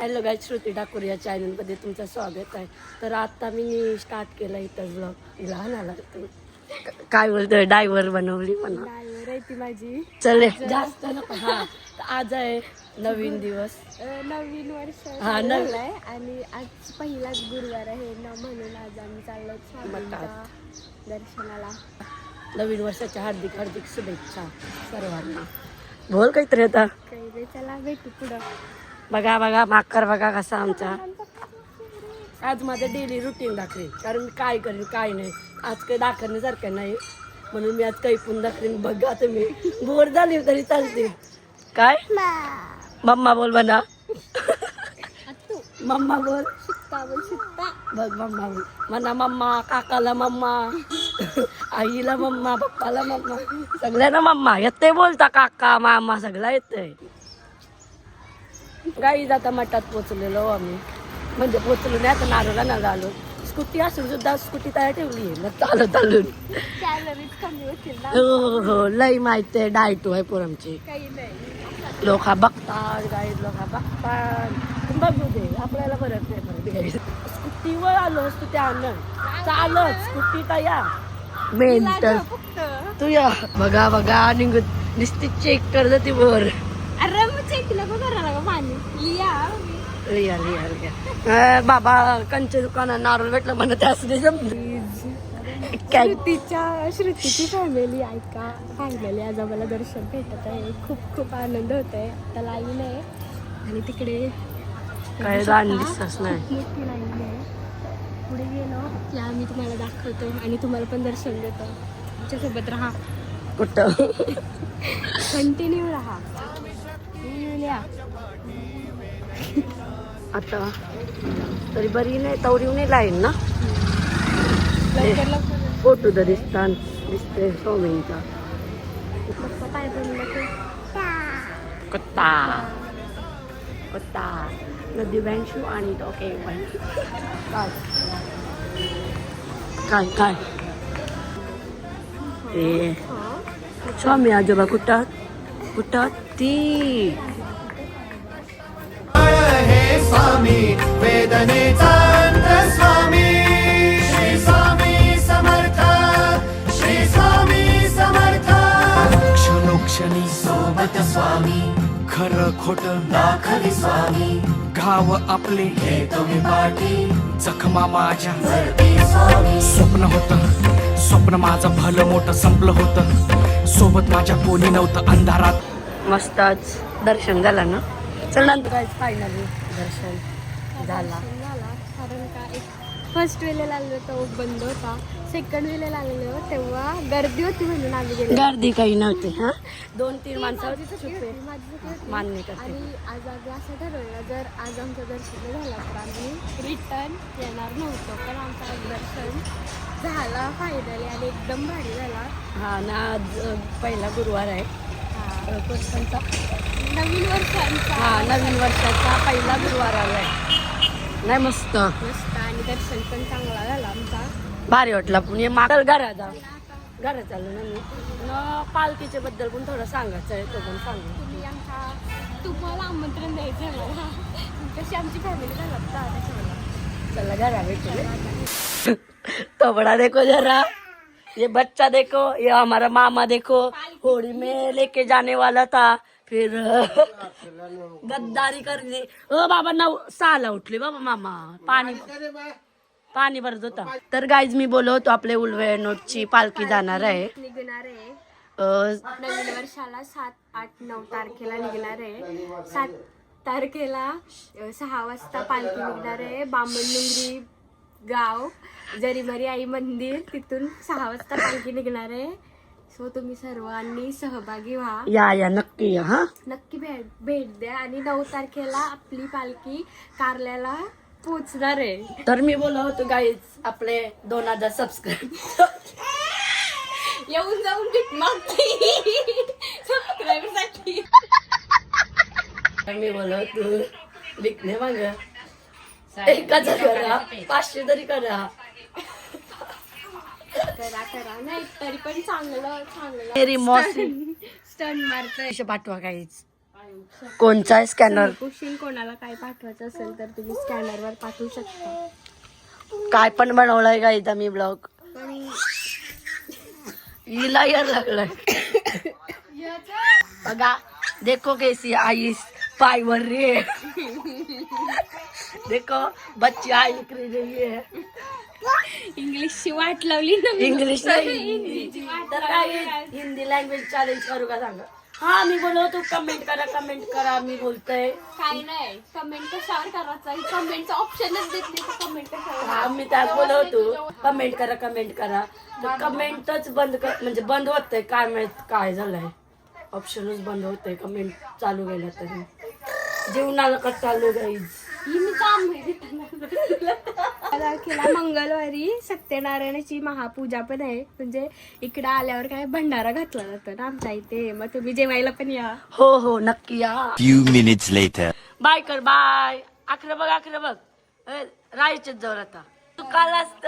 Hello guys, Shruti Thakur या चॅनलमध्ये तुमचं स्वागत आहे. तर आता मी स्टार्ट केला इथं ब्लॉग. लहान आला काय बोलतोय, डायव्हर बनवली म्हणा. डायव्हर आहे ती माझी. चल जास्त नको. हा, आज आहे नवीन दिवस, नवीन वर्ष हा, आहे आणि आज पहिलाच गुरुवार आहे ना, म्हणून आज आम्ही चाललो स्वामींच्या दर्शनाला. नवीन वर्षाच्या हार्दिक हार्दिक शुभेच्छा सर्वांना. बोल काहीतरी आता. काही रे, चला भेटू पुढं. बघा बघा माकर बघा कसा आमचा. आज माझं डेली रुटीन दाखवेन, कारण मी काय करेन काय नाही. आज काही दाखवण्यासारखं नाही, म्हणून मी आज काही पण दाखवेन. बघा तुम्ही, बोर झाली तरी चालते. काय मम्मा बोल म्हणा. मम्मा बोल. शिकता बोल, शिकता बघ मम्मा बोल म्हणा. मम्मा, काकाला मम्मा, आईला मम्मा, पप्पाला मम्मा, सगळ्यांना मम्मा येते बोलता. काका मामा सगळं येतंय. गाईज आता मठात पोचलेलो आम्ही, म्हणजे पोचलो नाही, आता नारोला झालो. स्कूटी असून सुद्धा स्कूटी तयार ठेवली आहे मग चालत चालून. कॅलरीज कमी होतील ना. हो हो, लई माहिती आहे. डायट आहे पोरांची. काही नाही, लोक बघतात, गाईड लोक बघतात. बघू दे, आपल्याला फरक नाही पडत. गाईड स्कूटीवर आलो असतो त्या आणून चालत स्कूटी का या मेंटल तू या. बघा बघा निघत नुसती चेक करत ती वर. अरे मग चेकला बघ करायला का पाणी लिया लिया लिया लिया. बाबा कंचे दुकानात नारळ भेटलं म्हणत असले श्रुतीची फॅमिली ऐका, फायनली आज आम्हाला दर्शन भेटत आहे. खूप खूप आनंद होत आहे. आता लाईन आहे आणि तिकडे काय रान दिसतच नाही. मोठी लाईन आहे. पुढे गेलो की आम्ही तुम्हाला दाखवतो आणि तुम्हाला पण दर्शन देतो. आमच्यासोबत राहा, कुठं कंटिन्यू राहा. आता तरी बरी नाही, तवरी नाही लाईन ना. लवकर लवकर फोटो तरी स्थान दिसते स्वामींचा. पाय पडलं की कुत्ता कुत्ता नदी बँशू आणि ओके काय काय ते स्वामी आजोबा कुठं कुठं ती. हे स्वामी वेदनेचा अंत स्वामी. श्री स्वामी समर्थ, श्री स्वामी समर्थ. क्षणोक्षणी सोबत स्वामी, खरं खोट दाखली स्वामी. घाव आपले हे तुम्ही पाठी, जखमा माझ्या स्वामी. स्वप्न होतं, स्वप्न माझं भलं मोठं संपलं होतं. सोबत माझ्या कोणी नव्हतं अंधारात. मस्त आज दर्शन झालं ना. चल नंतर काय फायनली दर्शन झाला. कारण का एक फर्स्ट वेळेला लागलो तो बंद होता, सेकंड वेळेला लागलो तेव्हा गर्दी होती म्हणून आम्ही गेलो. गर्दी काही नव्हती. हा, 2-3 माणसं मान्य करते. आणि आज आम्ही असं ठरवलं, जर आज आमचं दर्शन झालं तर आम्ही रिटर्न येणार नव्हतो, पण आमचं आज दर्शन झाला फायनली आणि एकदम भारी झाला. हा ना, आज पहिला गुरुवार आहे कोणता? नवीन वर्षांचा. हा, नवीन वर्षाचा पहिला गुरुवार आलाय. नाही मस्त मस्त आणि दर्शन पण चांगला झाला आमचा. भारी वाटला. पण मागं घरात जा, घरात चालू ना मी न. पालखीच्या बद्दल पण थोडं सांगायचं आहे, तो पण सांगू. तुम्हाला आमंत्रण द्यायचं आहे मला, कशी आमची फॅमिली घालत. चला घरा भेटू. तो बड़ा देखो जरा, ये बच्चा देखो, ये हमारा मामा देखो, होली में लेके जाने वाला था, फिर गद्दारी कर दी. बाबा 9:06 उठले बाबा मामा. पाणी भरत होता. तर गाईज मी बोललो होतो आपले उलवे नोटची पालखी जाणार आहे, निघणार आहे नवीन वर्षाला 7, 8, 9 तारखेला निघणार आहे. 7 तारखेला 6 वाजता पालखी निघणार आहे. बामणडुंगरी गाव जरीमरी आई मंदिर, तिथून 6 वाजता पालखी निघणार आहे. सो तुम्ही सर्वांनी सहभागी व्हा. या नक्की या. हा, नक्की भेट द्या. आणि 9 तारखेला आपली पालखी कारल्याला पोचणार आहे. तर मी बोललो होतो गाईज आपले 2000 सबस्क्राईब येऊन जाऊन भेट मागते सबस्क्राईबर साठी. मी बोललो तू विकणे माग एकाच करा, 500 तरी करा. करा नाही तरी पण चांगलं मेरी मौसी स्टन मारतोय. पाठवा काहीच कोणचा आहे स्कॅनर? कुशीन कोणाला काय पाठवायचं असेल तर तुम्ही स्कॅनरवर पाठवू शकता. काय पण बनवलंय का इथं मी ब्लॉग? हिला यार लागलाय. बघा देखो कैसी आई पायवर रे. देखो बच्ची आई लिख रही है. इंग्लिशची वाट लावली ना मी. इंग्लिश नाही तर काय हिंदी लँग्वेज चॅलेंज करू का सांगा? हा मी बोलवतो कमेंट करा मी बोलतोय. काय नाही कमेंट कशावर करायचं, कमेंटचं ऑप्शनच देत नाही तर कमेंट कशावर. हा मी त्यात बोलवतो कमेंट करा तर कमेंटच बंद म्हणजे बंद होतंय. काय माहित काय झालंय, ऑप्शनच बंद होतंय कमेंट चालू केलं तरी. जीवनाला कसं चालू गाईज. मी काम तारखेला मंगळवारी सत्यनारायणाची महापूजा पण आहे. म्हणजे इकडे आल्यावर काय भंडारा घातला जातो ना आमच्या इथे. मग तुम्ही जेवायला पण या. हो नक्की या. Few minutes later. बाय कर बाय. आखरं बघ राहायचेच जवळ आता तू काल असत.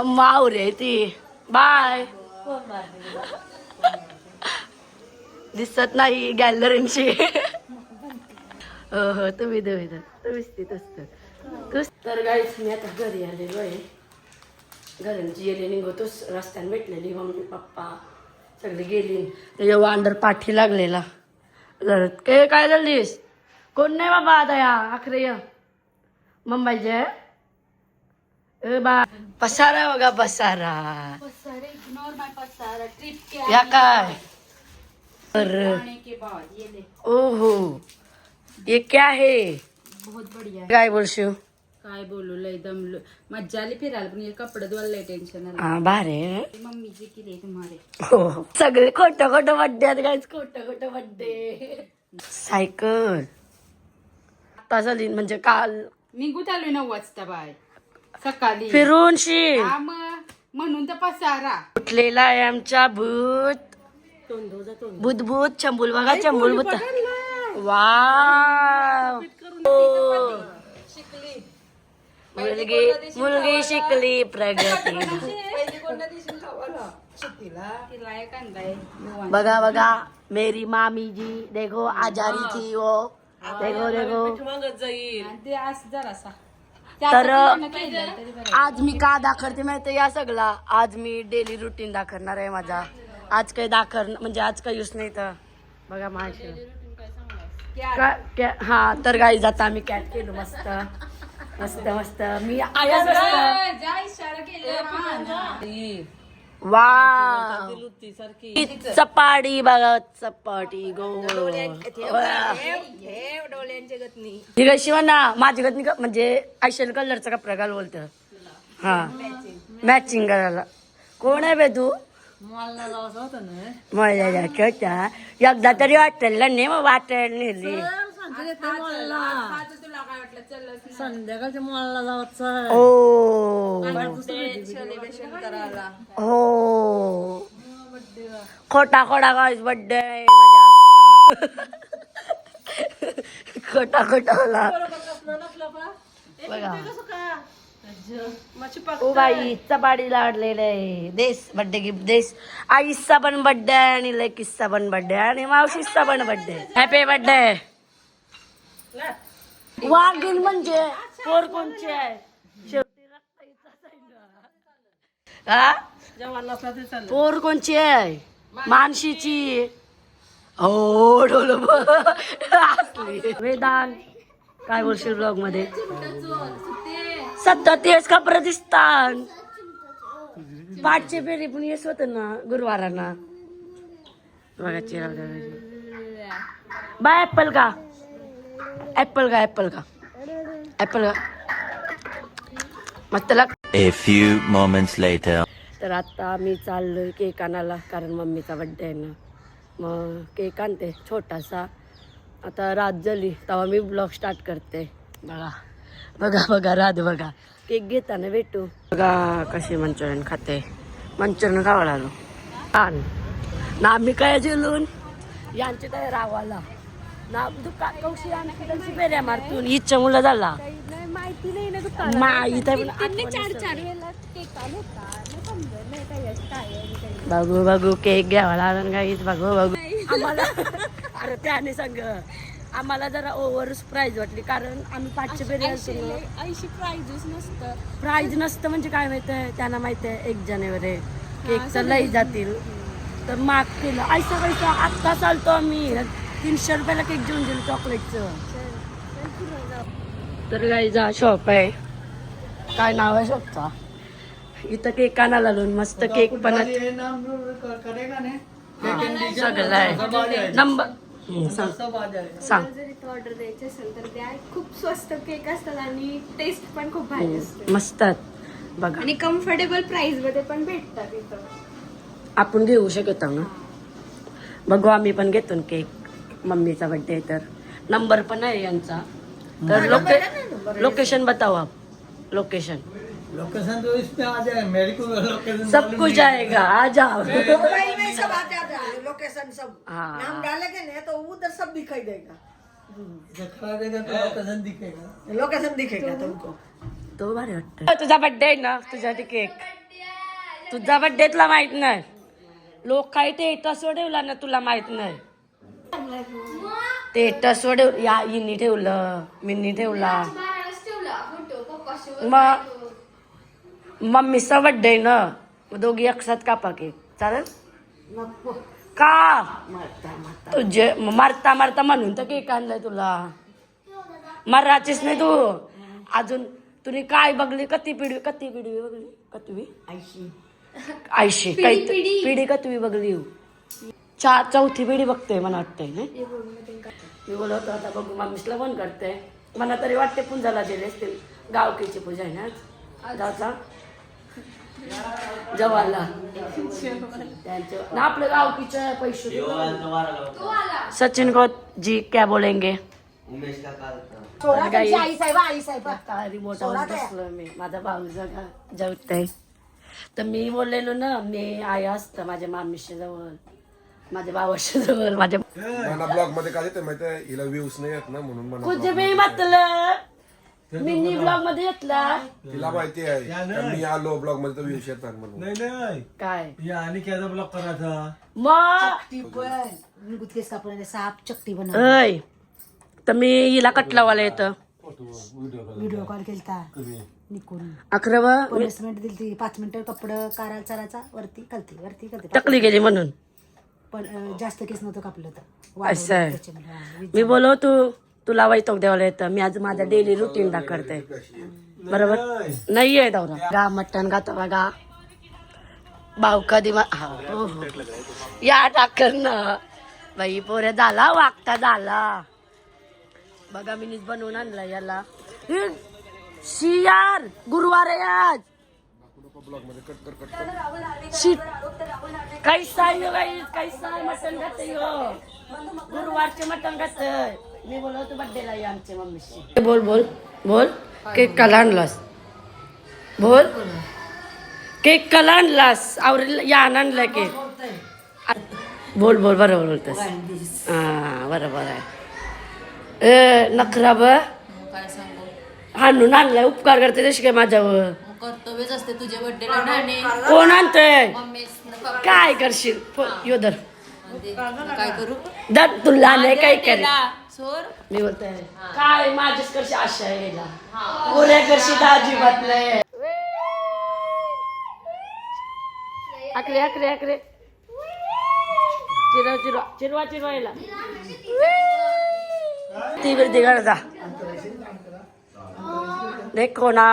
माव रे ती. बाय. दिसत नाही गॅलरींची. हो तुम्हीच तर गाईच मी आता घरी आलेलो आहे. घरांची गेली निघतोच रस्त्याने भेटलेली मम्मी पप्पा सगळे गेली. त्याच्या वांडर पाठी लागलेला घरात. काय झालीस? कोण नाही बाबा आता या आखरे या मुंबईचे बा. पसारा बघा पसारा. या काय ओहो ये क्या है? बहुत बढ़िया. काय बोलशील? काय बोलू लय दमलो. मज्जा आली फिरायला पण हे कपडे धुवायला लय टेन्शन आलं. हा भारे. मम्मीची किती तुम्हाला हो सगळे खोटं बड्डे आहेत गाईज. खोटं बड्डे. सायकल आता झाली म्हणजे काल निघूत आलोय 9 वाजता बाय सकाळी फिरून शी हा मग म्हणून तर पसारा उठलेला आहे आमचा भूत. भूत चंबुल बघा चंबुल भूत. वाव मुलगी शिकली प्रगती. बघा मेरी मामी जी देखो आजारी थी वो. देखो ते असं जरासा तर आज मी का दाखवते माहिती या सगळा. आज मी डेली रुटीन दाखवणार आहे माझा. आज काही म्हणजे आज काही यूज नाही तर बघा माझी हा. तर गाई जाता आम्ही कॅट केलो मस्त मी आया वा चपाटी बघा चपाटी गोल. ठीक आहे शिवाना माझी गतनी म्हणजे आयशल कलरचा कपडा घाल बोलत. हा मॅचिंग करायला. कोण आहे बे तू? मला खेळता एकदा तरी वाटेल नाही मग वाटायला नेली. संध्याकाळच्या मॉलला जायचं हो खोटा गाईस बड्डे खोटा होला बघा. ओ बाई चपाडी लाडलेलं आहे. देश बड्डे गिफ्ट देश. आईचा पण बड्डे आणि लेकीचा पण बड्डे आणि मावशीचा पण बड्डे. Happy birthday. वाघीण म्हणजे पोर कोणची आहे? शेवटी पोर कोणची आहे? मानशीची. हो डोल वेदांत काय बोलशील ब्लॉग मध्ये? सध्या तेच कपडे दिसतात. पाठचे फेरी पण येस होत ना गुरुवारांना बघा. चिरा बाय ऍपल का मस्त लाग. A few moments later. तर आता मी चाललोय केक आणायला कारण मम्मीचा बड्डे आहे ना. मग केक आणते छोटासा. आता रात झाली तेव्हा मी ब्लॉग स्टार्ट करते. बघा रात बघा. केक घेताना भेटू. बघा कशी मंचुरियन खाते. मंचुरियन खावा लागलो छान ना. मी काय जेलून यांचे काय रावाला ना दुकान कौशी आणखी बेऱ्या मारतून इच्छा मुलं झाला माहिती नाही ना दुकान. माहिती 4 वेळेला केक आला होता. बघू बघू केक घ्यावा लागला काहीच बघू बघू आम्हाला अरे त्याने सांग आम्हाला जरा ओव्हर प्राइस वाटली कारण आम्ही 500 पेरी ऐंशी प्राइजच नसतं. प्राइज नसतं म्हणजे काय माहितीये त्यांना माहितीये 1 जानेवारी केकचं लई जातील तर माग केलं ऐसा आत्ता चालतो आम्ही 300 रुपयाला केक घेऊन गेलो चॉकलेटचं. तर गाईचा शॉप आहे काय नाव आहे शॉपचा इथं केक आणायला लावून मस्त केक पण सगळं आहे नंबर सांग जर इथं ऑर्डर द्यायची असेल तर द्या. खूप स्वस्त केक असतात आणि टेस्ट पण खूप भारी असते मस्त बघा आणि कम्फर्टेबल प्राइस मध्ये पण भेटतात इथं. आपण घेऊ शकतो ना बघू आम्ही पण घेतो केक मम्मीचा बर्थडे तर नंबर पण आहे यांचा तर लोकेशन बताओ आप लोकेशन लोकेशन तो इसमें आ जाए मेरे को लोकेशन सब कुछ आएगा आ जाओ मोबाइल में सब आ जाता है लोकेशन सब हाँ। नाम डालेंगे ना तो उधर सब दिखाई देगा खड़ा देगा तो लोकेशन दिखेगा लोकेशन दिखेगा तुमको. तो भारी वाटत तुझा बर्थडे आहे ना तुझा केक तुझा बर्थडे तुला माहित नाही लोक काही ते तसं ठेवला ना तुला माहित नाही ते तसं ठेव या हिनी ठेवलं मिनी ठेवला मग मम्मीचा बर्थडे ना मग दोघी एकसाथ कापा केक चालेल का तुझे मारता मारता म्हणून तर केक आणलाय तुला मराचीच नाही तू अजून तुम्ही काय बघली कती पिढी बघली कतवी 80 काही पिढी कतवी बघली चौथी पिढी बघते मला वाटतंय ना मी बोलवतो आता बघू मम्मीसला फोन करते मला तरी वाटते पुंजाला गेले असतील गावकीची पूजा आहे ना गावचा जवाला ना आपल्या गावकीच्या पैसे सचिन को जी क्या बोलेंगे रिमोट बसलो मी माझा भाऊ जगा जेवतय तर मी बोललेलो ना मी आई असतं माझ्या मामीच्या जवळ माझ्या भावाच्या जवळ माझ्या ब्लॉग मध्ये काय येते माहिती हिला व्ह्यूज नाही येत ना म्हणून कुछ भी मतलब मिनी ब्लॉग मध्ये घेतला तिला माहिती आहे मी आलो ब्लॉग मध्ये तर व्ह्यूज येतात म्हणून नहीं काय ये आने क्या ब्लॉक करा था मग गुटकेस कापण्याने साप चक्टी बनव अय तर मी हिला कटलावाला येतं व्हिडिओ कॉल केलता निकून 11 5 मिनिट दिली 5 मिनिटं कपडं काराला चालायचा वरती कलती टकली गेली म्हणून पण जास्त केस नव्हतं कापलं तर असं आहे मी बोलव तुला वैतक द्यायला येतं मी आज माझ्या डेली रुटीन दाखवते बरोबर नाहीये दौरा गा मटण गातो बघा भाऊ कधी हो या टाकर ना बाई पोऱ्या झाला वागता झाला बघा मी बनवून आणला याला शियार गुरुवार आहे आज कैसा मटण खाते गुरुवारचे मटण खात मी बोलवतो बर्थडेला आमच्या मम्मीशी बोल केक काला आणलास बोल केक काला आणलास आवरेल या आणलाय केक बोल बरोबर बोलतस हा बरोबर आहे नखरा ब हाणून आणलाय उपकार करते तशी काय माझ्यावर कर्तव्यच असते तुझ्या बर्थडेला कोण आणतोय काय करशील योदर काय करू दर तुला नाही काय करे सोर मी बोलतोय काय माझ्याच करशी आशा आहे याला पुऱ्या करशी तर अजिबात नाही आकडे चिरवा याला ती वरती जा देखो ना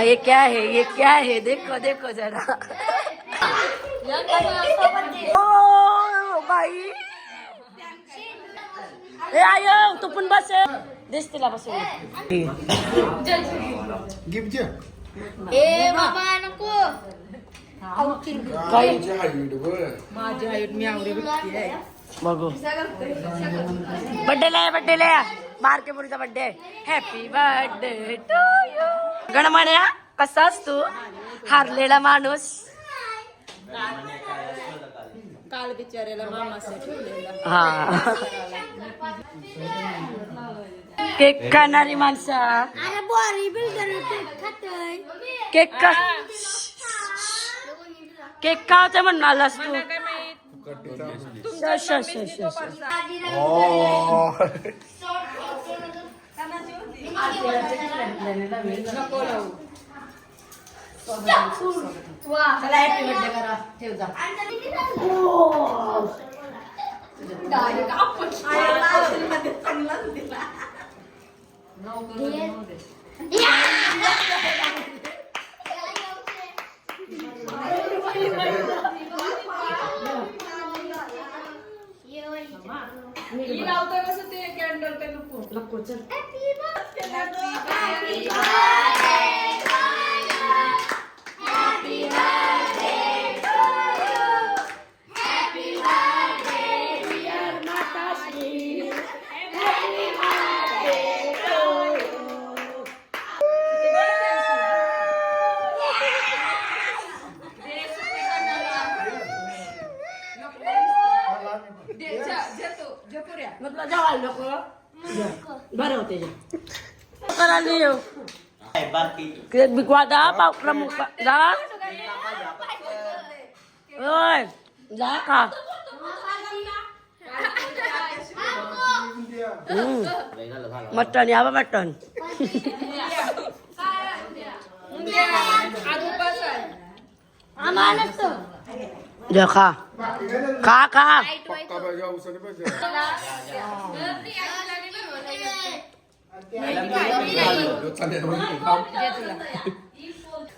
ये क्या है देखो जरा ओ बाई ए आयो तू पण बस दिस तिला बस ए बाबा नको काही माझी हाईट मी आवडी व्यक्ती आहे बघू बर्थडेला बारके मुलीचा birthday happy birthday to you गणमान्या कसा असतो हारलेला माणूस काल बिचाऱ्याला मामाचं ठेवलेला हा केक खाणारी माणसं केक केक खायचं म्हणून आलास तू शश, शश, शश, शश. चला हॅपी बर्थडे करा ठेव जा नको चल म्हटलं जेवायला नको बरं होते करायला येऊ केक बिकवादा पावला मुका जा ओय जा का मटन या मटन जा खा खा खा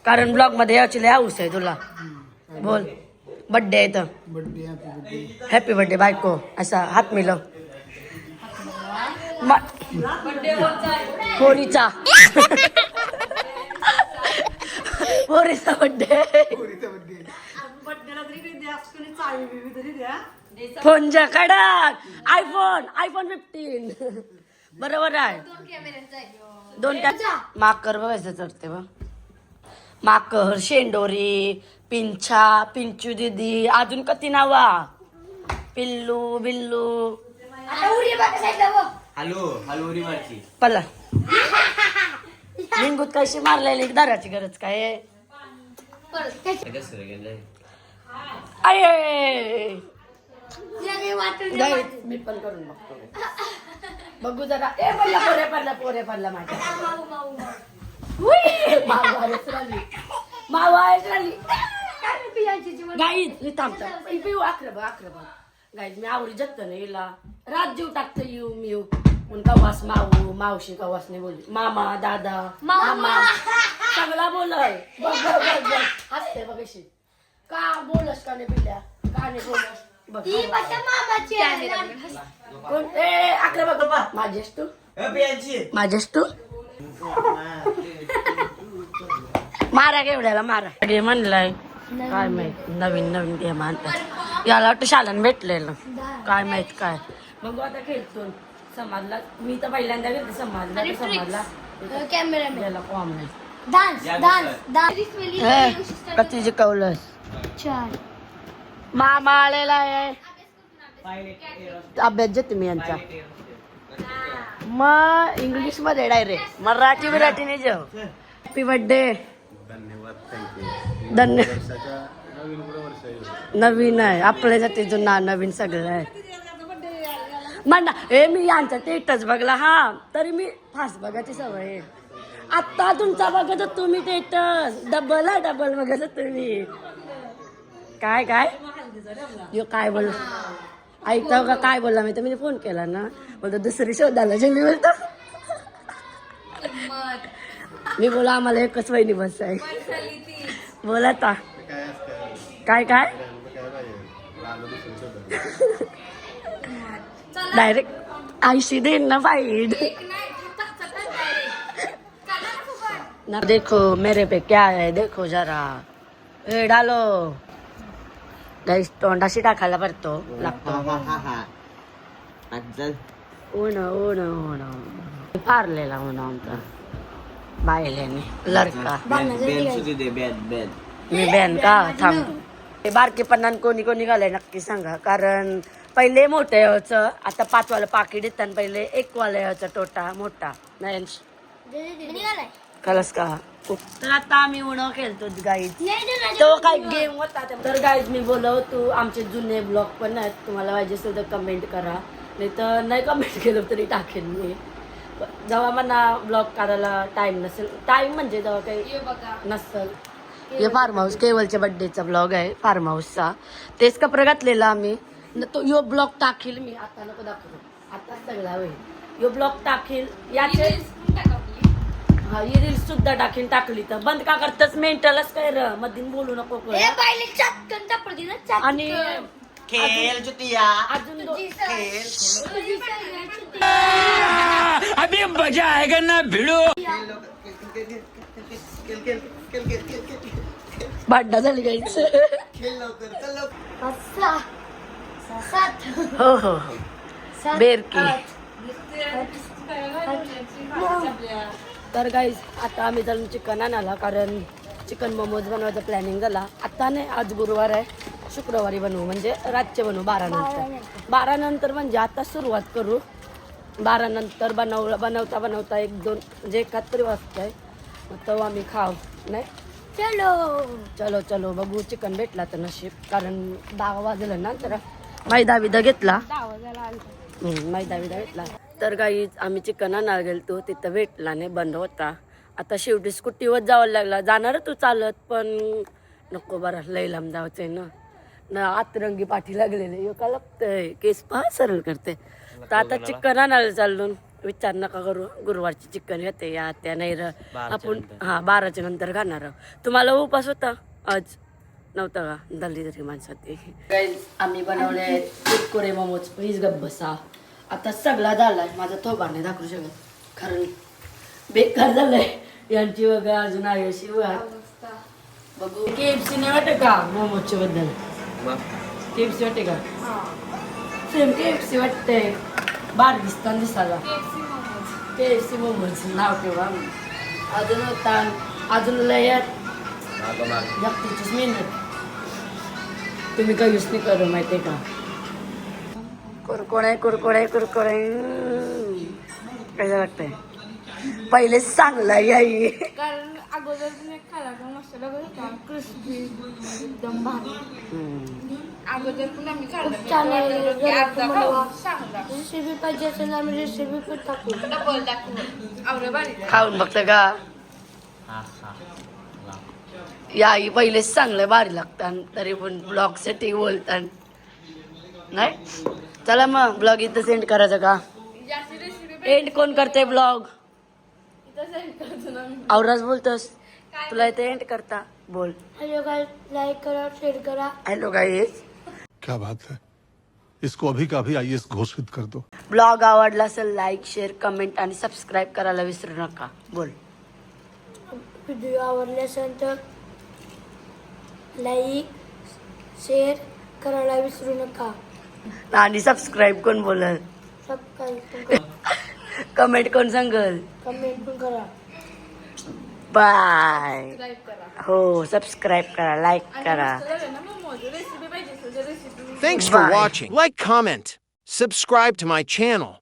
कारण ब्लॉग मध्ये याची लय हाऊस आहे तुला बोल बर्थडे आहे तर हॅपी बर्थडे बायको असा हात मिलव पोरीचा पोरीचा बर्थडे फोनच्या कडक आयफोन 15 बरोबर आहे दोन माकर बघायचं चढते बघ माकर शेंडोरी पिंछा पिंचू दीदी अजून कती नावा पिल्लू बिल्लू पला लिंगूत कशी मारलेली दाराची गरज काय अये मी पण करून बघतो बघू जरा ए पोरे पडला माझ्या गाईज थांबता पिऊ अकरा गाईज मी आवडी जगत ना हिला रात जीव टाकत येऊ मी कवास माऊ मावशी कवास नाही बोलली मामा दादा मामा सगळा बोलय बघ हसते बघ अशी का बोलस का नाही पिल्या का नाही बोलस बघ कोण ए अकरा बघ माझ्यास तू मारा केवढ्याला मारा हे म्हणलंय काय माहित नवीन गेम आणतात याला वाटतं शालन भेटलेलं काय माहित काय बघू आता खेळतो समाजला मी तर पहिल्यांदा गेलते समाजला कॅमेरा कॉम नाही कधी जिकवलंस मामा आलेला आहे अभ्यास देते मी यांचा मग इंग्लिश मध्ये डायरेक्ट मराठी नाही जेव हॅपी बर्थडे धन्यवाद नवीन आहे आपल्यासाठी जुना नवीन सगळं आहे म्हणा हे मी यांचा टेटच बघला हा तरी मी फास्ट बघायची सवय आहे आता तुमचा बघत तुम्ही टेटस डबल बघत तुम्ही काय काय बोल ऐकता का काय बोलला मी तर मी फोन केला ना बोलतो दुसरी शोधायला जेवली बोलतो मी बोला आम्हाला एकच वहिनी बस आहे बोला आता काय डायरेक्ट आयशी देन ना फाईड ना देखो मेरे पे क्या है देखो जरा ए डालो गाइस तोंडाशी टाकायला पडतो लागतो ऊन फारलेला ऊन आमचा बायल्याने लडका मी बॅन का थांब बारकेपणान कोणी घालाय नक्की सांगा कारण पहिले मोठे याचं आता 5 वाला पाकिट येतात पहिले 1 वाला याचा टोटा मोठा नाही खरंच का तर आता आम्ही उणं खेळतो गाईज तो काय गेम होता तर गाईज मी बोलव तू आमचे जुने ब्लॉग पण आहेत तुम्हाला पाहिजे असेल तर कमेंट करा नाही तर नाही कमेंट केलं तरी टाकेन मी जेव्हा मला ब्लॉग करायला टाइम नसेल टाइम म्हणजे जेव्हा काही नसेल हे फार्म हाऊस केवलच्या बर्थडेचा ब्लॉग आहे फार्म हाऊसचा तेच कपडे घातलेला आम्ही तो यो ब्लॉग टाकील मी आता नको दाखवू आता सगळा होईल यो ब्लॉग टाकील याचे हा ही रील्स सुद्धा टाकली तर बंद का करतस मेंटलच काय र मधीन बोलू नको आणि अजून अभी मजा आएगा ना भिड़ो भांडणं झाली गाईच हो हो बेरकी तर गाईज आता आम्ही जाऊन चिकन आणाला कारण चिकन मोमोज बनवायचा प्लॅनिंग झाला आता नाही आज गुरुवार आहे शुक्रवारी बनवू म्हणजे रातचे बनवू 12 नंतर 12 नंतर म्हणजे आता सुरुवात करू 12 नंतर बनवता बनवता 1-2 म्हणजे 71 वाजताय मग तेव्हा आम्ही खाऊ नाही चलो चलो बघू चिकन भेटला तर नशीब कारण 10 वाजलं ना तर मैदा विदा घेतला मैदा विदा घेतला तर काही आम्ही चिकन आणायला गेलतो तिथं भेटला नाही बंद होता आता शेवटी स्कूटीवर जावं लागला जाणार तू चालत पण नको बरं लय लांब जायचंय ना आतरंगी पाठी लागलेले का लागतंय केस पहा सरळ करते तर आता चिकन आणायला चाललो विचार नका करू गुरुवारची चिकन येते या त्या नाही आपण 12च्या नंतर खाणार तुम्हाला उपास होता आज नव्हता का दलितरी माणसात आम्ही बनवले कुरकुरे मोमोज प्लीज गप्प बसा आता सगळा झालाय माझा थोबा नाही दाखवू शकत कारण बेकार झालंय यांची वगैरे अजून आयुष्य बघू KFC नाही वाटत का मोमोजच्या बद्दल KFC वाटते का सेम KFC वाटते बार दिसताना दिसायला KFC मोमोज नाव ठेवा अजून होता अजून लय जागतीचीच मेहनत तुम्ही काही यूज नाही करू माहितीये का कुरकुरे कसं वाटतंय पहिलेच चांगला याई कारण अगोदर तुम्ही खाला का मसाला होता क्रिस्पी एकदम भारी अगोदर पण आम्ही रेसिपी पाहिजे असेल आम्ही रेसिपी पण टाकू खाऊन बघतं का याई पहिलेच चांगलं भारी लागतं तरी पण ब्लॉग साठी बोलतात नाही चला मग ब्लॉग इथं सेंड करायचं का एंड कोण करते ब्लॉग औरच बोलतोस तुला इथे एंड करता बोल हॅलो गाइस लाईक करा शेअर करा हॅलो गाईज क्या बात है इसको अभी का अभी IAS घोषित कर दो ब्लॉग आवडला असेल लाईक शेअर कमेंट आणि सबस्क्राईब करायला विसरू नका बोल व्हिडिओ आवडले असेल तर लाईक शेअर करायला विसरू नका आणि सबस्क्राईब कोण बोलल सबस्क्राईब कमेंट कोण सांगल कमेंट पण करा बाय हो सबस्क्राईब करा लाईक करा Thanks for watching. Like, comment, subscribe to my channel.